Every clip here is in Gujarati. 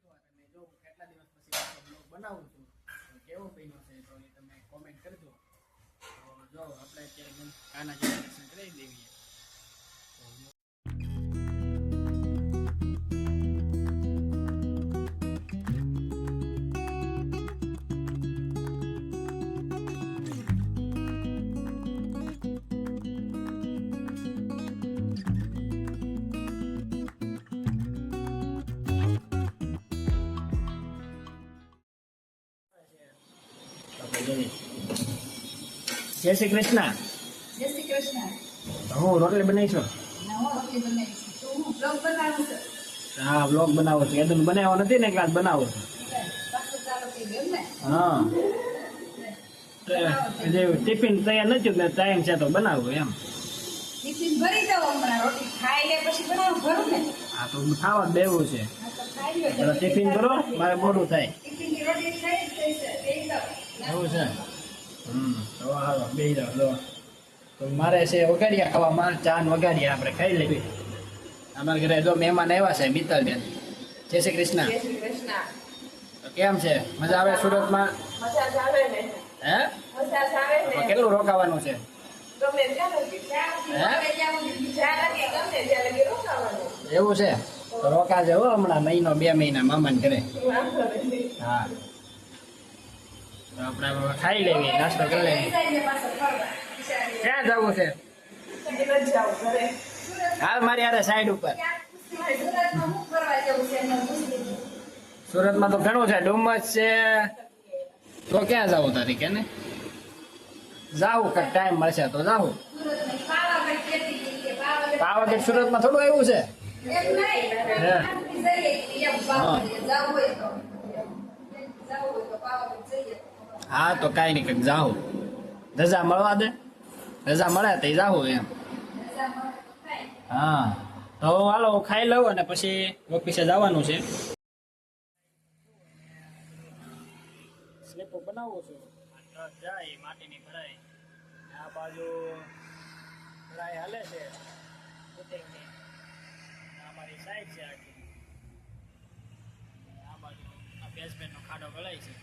છું અને જો કેટલા દિવસ પછી બ્લોગ બનાવું છું તો કેવો બન્યો છે તો એ તમે કોમેન્ટ કરજો. તો જો આપણે અત્યારે કાનાજીના દર્શન કરી દેવીએ. જય શ્રી કૃષ્ણ. જય શ્રી કૃષ્ણ. હું રોટલી બનાવીશું. નવો રોટલી બનાવી છે. તો હું બ્લોગ બનાવું છું. હા બ્લોગ બનાવો છું. એ તો બનાવ્યો નથી ને ક્લાસ બનાવો છું. પાછું ચાલુ થઈ ગયું ને. હા જે ટિફિન તૈયાર નથી ને ટાઈમ છે તો બનાવું એમ. ટિફિન ભરી દઉં હમણાં રોટલી ખાઈ લે પછી બનાવું ભરું ને. હા તો ખાવા દેવું છે. હા તો ખાઈ લો. ટિફિન કરો મારે મોડું થાય. ટિફિનની રોટલી ખાઈ દઈ દઉં. એવું છે. તો હાલો બે જાવ. તો મારે છે વગાડિયા ખાવા. મારે ચા ને વગાડિયા આપણે ખાઈ લેવી. અમારા ઘરે જો મહેમાન આવ્યા છે મિત્તલબેન. જય શ્રી કૃષ્ણ. જય શ્રી કૃષ્ણ. તો કેમ છે મજા આવે સુરતમાં? મજા જ આવે ને. હે મજા જ આવે તો ને. કેટલું રોકાવાનું છે? ગમે ત્યાં લગી. જ્યાં લગી ગમે ત્યાં લગી રોકાવાનું. એવું છે તો રોકાજે હો હમણાં મહિનો 2 મહિના મામાને ઘરે. વાંધો નથી. હા તો આપણે હવે ખાઈ લેવી, નાસ્તો કરી લેવી. ક્યાં જવું છે? હાલ મારી યારે સાઈડ ઉપર. સુરતમાં તો ઘણું છે. ડુમસ છે તો ક્યાં જવું તારી કે ને? જાવું કઈ ટાઈમ મળશે તો જાવું. પાવાગઢ સુરતમાં થોડું આવ્યું છે. હા તો કાંઈ નહીં કંઈક જાવું. રજા મળવા દે. રજા મળે તો જાવું એમ. હા તો હાલો ખાઈ લઉં અને પછી ઓફિસે જવાનું છે. સ્લીપો બનાવું છું. જાય માટીની ભરાઈ. આ બાજુ ભરાઈ હાલે છે. અમારી સાઈડ છે આખી. આ બાજુ આ બેસમેન્ટનો ખાડો ગળાય છે.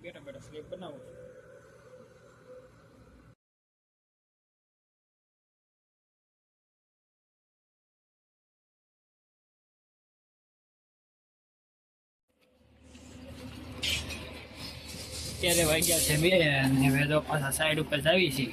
બેઠો બેઠો સ્લીપ બનાવું છું. અત્યારે વાગ્યા છે 2 અને હવે તો પાછા સાઈડ ઉપર જાવી છે.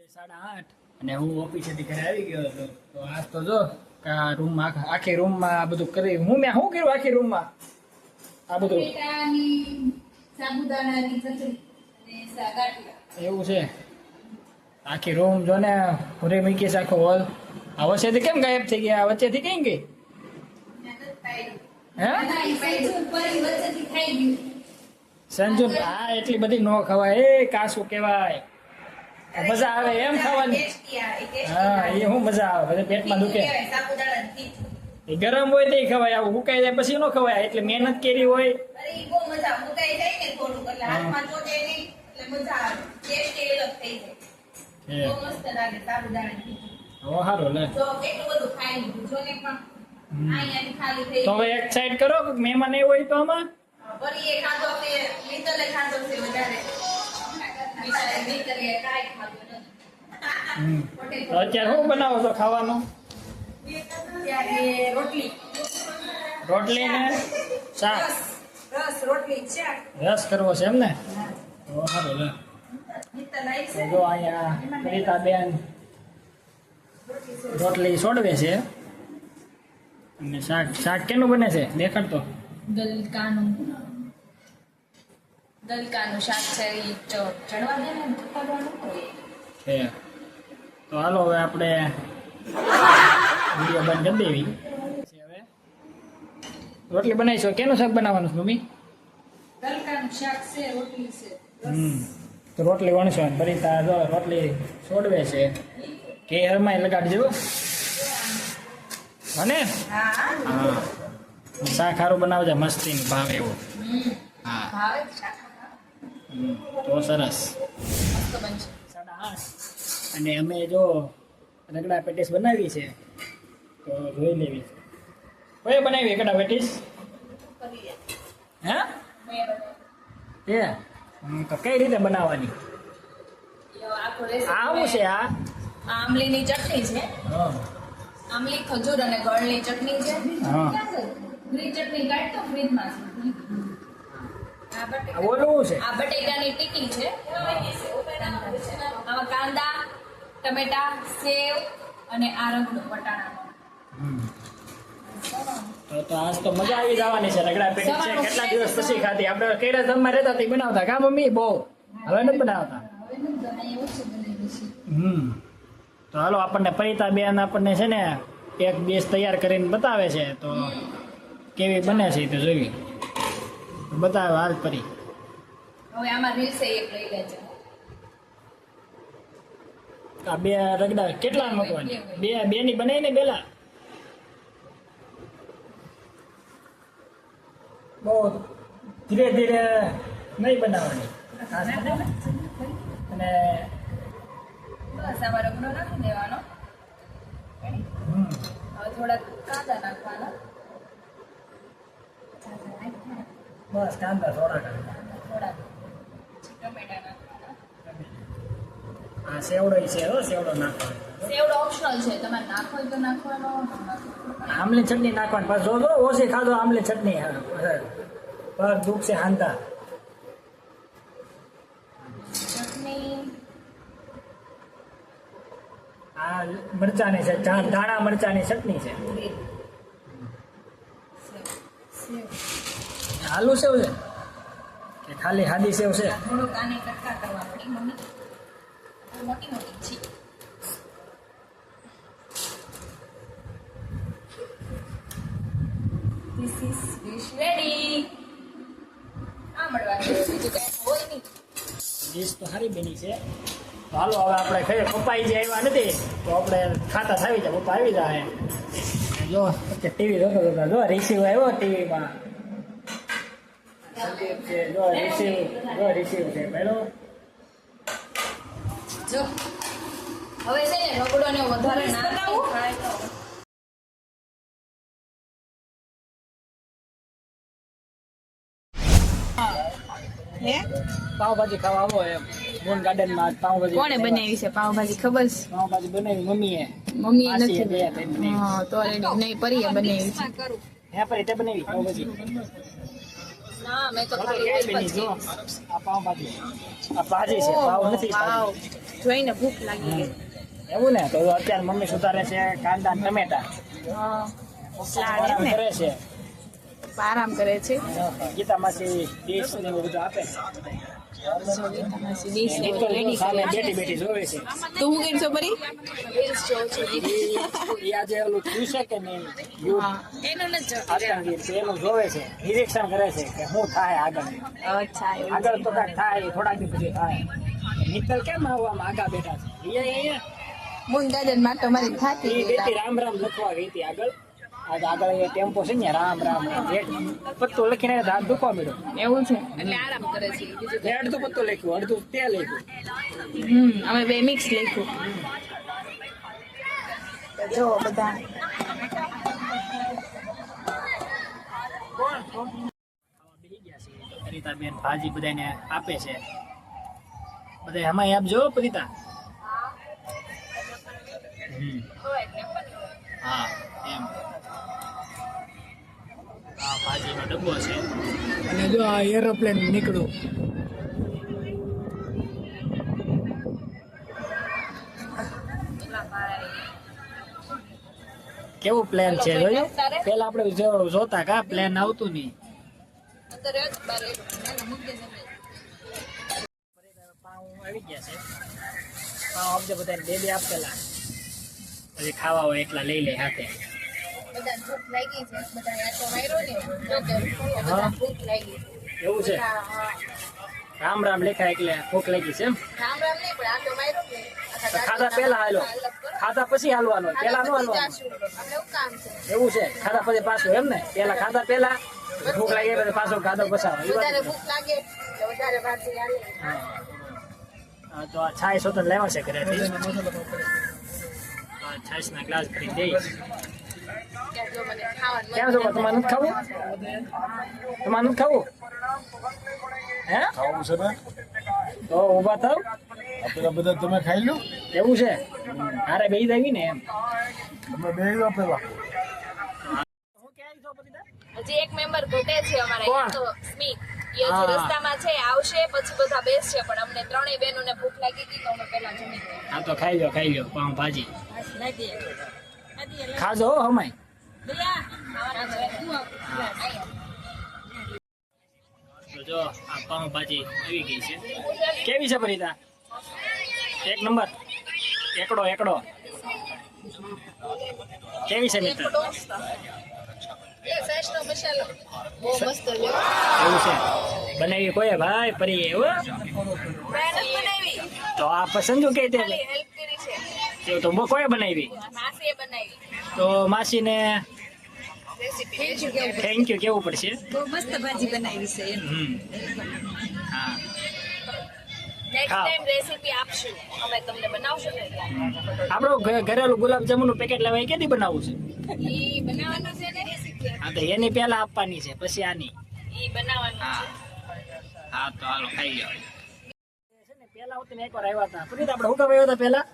છે 8:30 અને હું ઓફિસેથી ઘરે આવી ગયો હતો. તો આજ તો જો રૂમમાં આખી રૂમમાં આ બધું કરી હું મેં શું કર્યું આખી રૂમમાં આ બધું સાબુદાણાની ચટણી અને ગાંઠિયા. એવું છે. આખી રૂમ જો ને પૂરી મૂકી છે આખો હોલ. આ વચ્ચેથી કેમ ગાયબ થઈ ગયા? વચ્ચેથી કઈ ગઈ? હે સંજુ આ એટલી બધી ન ખવાય. એ કાસું કહેવાય. મજા આવે એમ ખાવાની. હા એ શું મજા આવે? બધે પેટમાં દુખે. એ ગરમ હોય તો ખવાય. આવું ઉકાઈ જાય પછી ન ખવાય. એટલે મહેનત કરી હોય. સારું લે તો હવે એક સાઈડ કરો. મહેમાન એવું હોય તો આમાં અત્યારે શું બનાવો છો ખાવાનું? રોટલી ને શાક. રસ કરવો છે એમ ને? સારું લે. જો અહીંયા રીતાબેન રોટલી છોડવે છે અને શાક કેનું બને છે દેખાડતો? ગલકાનું શાક છે. ચડવા દે ને છે. તો હાલો હવે આપણે વિડીયો બંધ કરી દેવી. રોટલી બનાવીશો કેનું શાક બનાવવાનું છે મમ્મી? ગલકાનું શાક છે, રોટલી છે. તો રોટલી વણશો ને ભરીતા જો રોટલી છોડવે છે કે હરમાય લગાડજો અને હા હા શાક સારું બનાવજે મસ્તીનું ભાવે એવું હા ભાવે જ શાક. તો સરસ મસ્ત બનશે. 8:30 અને અમે જો રગડા પેટીસ બનાવી છે તો જોઈ લેવી છે. કોઈ બનાવી રગડા પેટીસ? કરીએ. હે મેં બનાવ્યું. તો કઈ રીતે બનાવવાની? યો આખો recipe આવું છે આ આમલીની ચટણી છે. હા આમલી, ખજૂર અને ગળની ચટણી છે. હા. ગ્રીન ચટણી કાઢ તો ફ્રીજમાં છે. આ આ ઓલું છે આ બટેટાની ટીકી છે. આમાં કાંદા, ટમેટા, સેવ અને આ રગડો વટાણાનો. તો આજ તો મજા આવી જવાની છે રગડા પેટીસ છે કેટલા દિવસ પછી ખાધી આપણે કેડા ધમમાં રહેતા તે બનાવતા કા મમ્મી બહુ હવે નથી બનાવતા તો હાલો આપણને પરિતા બેન આપણને છે ને એક ડિશ તૈયાર કરીને બતાવે છે તો કેવી બને છે તો જોઈ બતાવે હાલ પરી હવે આમાં રીલસે એક લઈ લેજો. આ બે રગડા કેટલા મૂકવાની બે ની બનાવીને પેલા બહુ ધીરે ધીરે નહીં બનાવવાની અને બસ આમાં રગડો નાખી દેવાનો. હવે થોડા કાંદા નાખવાના. બસ કાંદા થોડા થોડા ટમેટા નાખવાના. આ સેવડો છે હો સેવડો નાખવાનો સેવડો ઓપ્શનલ છે, તમારે નાખો હોય તો નાખવાનો. આમલી ચટણી નાખવાની પાછું જો ઓછી ખાધો આમલી ચટણી પર દુઃખ છે હાંતા ચટણી આ મરચાની છે ધાણા મરચાની ચટણી છે આલુ સેવ છે કે ખાલી હાદી સેવ છે થોડુંક આને કટકા કરવા પડી મમ્મી. મોટી મોટી છે. This is dish ready. આ મળવાનું બીજું કઈ હોય નહીં. ડીશ તો સારી બની છે તો હાલો હવે આપણે ખાઈએ પપ્પા જે આવ્યા નથી તો આપણે ખાતા થાવી જાય પપ્પા આવી જાય જો ટીવી જોતો જોતા જો રિસીવ આવ્યો ટીવીમાં જો રિસીવ છે પેલો જો હવે છે ને રગડો ને વધારે નાખવું. હે પાવભાજી ખાવા આવો એમ મોન ગાર્ડનમાં પાવભાજી કોણે બનાવી છે પાવભાજી ખબર છે? પાવભાજી બનાવી મમ્મીએ મમ્મી એ માસીએ નથી બે ત્રણ હા તો ઓલરેડી નહીં પરીએ બનાવી છે. હે પર તે બનાવી પાવભાજી ના મેં તો તો ખાલી કેવી બની પછી જો આ પાવભાજી આ ભાજી છે પાવ નથી વાવ જોઈને ભૂખ લાગી ગઈ. એવું ને તો અત્યારે મમ્મી સુધારે છે કાંદા ને ટમેટા હા આરામ ને કરે છે આરામ કરે છે. ગીતામાંથી ડીશ ને એવું બધું આપે છે એ તો રેડી સામે બેઠી બેઠી જોવે છે તું હું કરશો પરી? ઈ આજે ઓલું થયું છે કે નહીં યુદ્ધ એનું નથી આતંકવાદી તો એનું જોવે છે નિરીક્ષણ કરે છે કે શું થાય આગળ અચ્છા એવું આગળ તો કાંઈક થાય થોડાક દી પછી થાય મિત્તલ કેમ આવવામાં આગા બેઠા છે અહીંયા મુન ગાર્ડન માં તો મારી થાતી એ બેટી રામ રામ લખવા ગઈ હતી આગળ આગળ એ ટેમ્પો છે ને રામ રામ પત્તો લખીને હાથ દુખવા મળ્યો એવું છે એટલે આરામ કરે છે મેં અડધું પત્તો લખ્યું અડધું તે લખ્યું અમે બે મિક્સ લખ્યું જો બધા પરિતાબેન ભાજી બધાને આપે છે બધા આમાં આપજો પરિતા હા એમ આ ભાજીનો ડબ્બો છે અને જો આ એરોપ્લેન નીકળ્યું કેવું પ્લેન છે જોયું પેલા આપણે જોતા કા પ્લેન આવતું નહીં પાઉં આવી ગયા છે પાઉં આપજો બધાને બે આપેલા પછી ખાવા હોય એકલા લઈ લે હાથે બધા ભૂખ લાગી છે બધા આટો માર્યો ને તો કે બધા હા. ભૂખ લાગી એવું છે હા હા રામ રામ લેખાય એટલે ભૂખ લાગી છે એમ રામ રામ નહીં પણ આટો માર્યો ને તો ખાધા પહેલા હાલો ખાધા પછી હાલવાનો પેલા નો હાલવાનો આપણે એવું કામ છે એવું છે ખાધા પછી પાછું એમ ને પેલા ખાધા પહેલા ભૂખ લાગી પછી પાછો ખાધો પસાવો એ વાત વધારે ને? ભૂખ લાગે તો વધારે ભાજી હાલે હા. હા, તો આ છાશ હોતન લેવા છે ઘરેથી છાશ ના ગ્લાસ ભરી દઈશ ત્યાં જો મને ખાવાનું કેમ છો તમારે નથી ખાવું તમારે નથી ખાવું હે ખાવું છે ને તો ઊભા થાવ આ પેલા બધા તમે ખાઈ લો એવું છે હારે બેહી જાવી ને એમ તમે બે લો પેલા હજી એક મેમ્બર ઘટે છે અમારા કોણ? એ તો સ્મિત એ હજી હા. રસ્તામાં છે આવશે પછી બધા બેસશે પણ અમને ત્રણેય બહેનોને ભૂખ લાગી હતી તો અમે પહેલા જમી ગયા. હા તો ખાઈ લો પાઉં ભાજી ખાજો હો હમાય ખાવાના છે. તો જો આ પાઉં ભાજી આવી ગઈ છે કેવી છે પરિતા એક નંબર એકડો કેવી છે મિત્ર એ સાસનો મસાલો બહુ મસ્ત છે એવું છે બનાવી કોઈ ભાઈ પરી એવું મેં નથી બનાવી તો આ પસંદ કે તે ખાલી હેલ્પ કરી છે તો બો કોઈ બનાવી માસીએ બનાવી તો માસીને રેસીપી થેન્ક યુ કેવું પડશે બહુ મસ્ત ભાજી બનાવી છે એમ. હમ હા નેક્સ્ટ ખાઓ. ટાઈમ રેસીપી આપશું અમે તમને બનાવશું ને આપણો ઘરેલું ગુલાબ જાંબુનું પેકેટ લેવાય કેથી બનાવવું છે ઈ બનાવવાનું છે ને રેસીપી હા તો એની પહેલા આપવાની છે પછી આની ઈ બનાવવાનું હા છે હા તો હાલો ખાઈ જાઓ છે ને પહેલા હું તને એકવાર આવ્યા હતા પુરીત આપણે હું કામ આવ્યા હતા પહેલા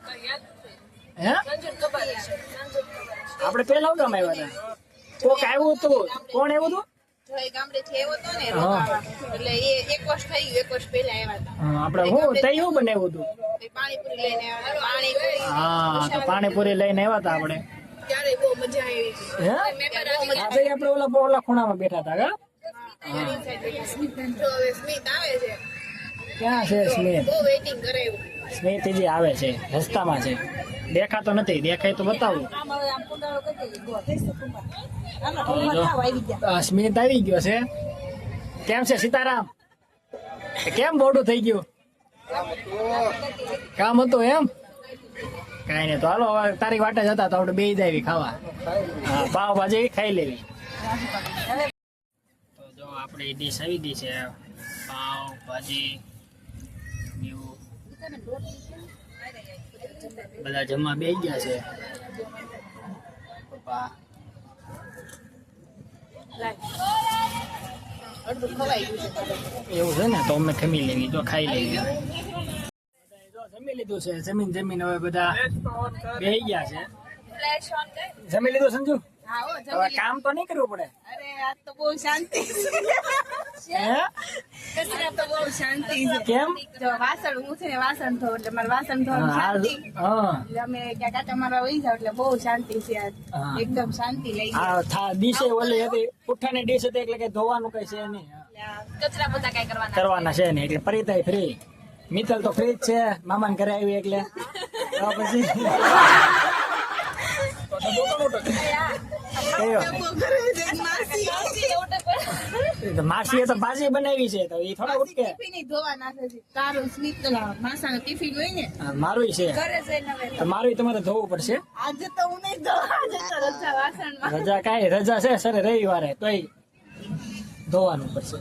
તો યાદ છે હે સંજુ ખબર છે સંજુ ખબર છે આપણે પહેલા હું કામ આવ્યા હતા કોક આવ્યું હતું કોણ આવ્યું હતું જો એ ગામડેથી આવ્યો હતો ને હા. રોકાવા એટલે એ એક વર્ષ થઈ ગયું એક વર્ષ પહેલા આવ્યા હતા હા, આપણે હું તઈ હું બનાવ્યું હતું એ પાણીપુરી લઈને આવ્યા હતા પાણીપુરી હા તો પાણીપુરી લઈને આવ્યા હતા આપણે ત્યારે બહુ મજા આવી હે મેમ્બર આવી હા ભાઈ આપણે ઓલા ખૂણામાં બેઠા હતા કા જો હવે સ્મિત આવે છે ક્યાં છે સ્મિત બહુ વેઇટિંગ કરાયું સ્મિતજી આવે છે રસ્તામાં છે દેખાતો નથી દેખાય તો બતાવું આમ હવે આમ કુંડાળો કરી દેજો. ગો, જય સુકુમાર. હાલો, તો ઉંમર જો, થાવ, આવી ગયા. સ્મિત આવી ગયો છે કેમ છે સીતારામ કેમ બોડું થઈ ગયું કામ હતું એમ કાંઈ નહીં તો હાલો હવે તારી વાટે જતા તો આપણે બે જાવી ખાવા હા પાવભાજી ખાઈ લેવી તો જો આપણે ડીશ આવી ગઈ છે પાવભાજી એવું બધા જમવા બેસી ગયા છે પપ્પા અડધું ખવાઈ ગયું છે એવું છે ને તો અમે ખમી લેવી તો ખાઈ લેવી જો જમી લીધું છે જમીન હવે બધા બેસી ગયા છે ફ્લેશ ઓન કર જમી લીધું સંજુ હા હો હવે કામ તો નહીં કરવું પડે અરે આજ તો બહુ શાંતિ હે કચરા તો બહુ શાંતિ છે કેમ જો વાસણ હું છે ને વાસણ ધોઉં એટલે મારે વાસણ ધોવાનું હા શાંતિ હા એટલે અમે ક્યાંક આટા મારવા વહી જાવ એટલે બહુ શાંતિ છે આજ હા. એકદમ શાંતિ લઈ આ ડીશે ઓલી હતી પુઠ્ઠાની ડીશ હતી એટલે કઈ ધોવાનું કઈ છે નહીં કચરા બધા કઈ કરવાના કરવાના છે નહીં એટલે પરિતાય ફ્રી મિત્તલ તો ફ્રી જ છે મામાને ઘરે આવી એટલે તો પછી કયો? એ તો માસીએ તો ભાજી બનાવી છે તો એ થોડા ઉઠકે ટિફિન ધોવા નાખે છે તારું સ્મિત માસાનું ટિફિન હોય ને મારું છે ઘરે જઈને હવે તો મારું તમારે ધોવું પડશે આજે તો હું નહીં ધોવા આજે તો રજા વાસણમાં રજા કાંઈ રજા છે સર રવિવારે તોય ધોવાનું પડશે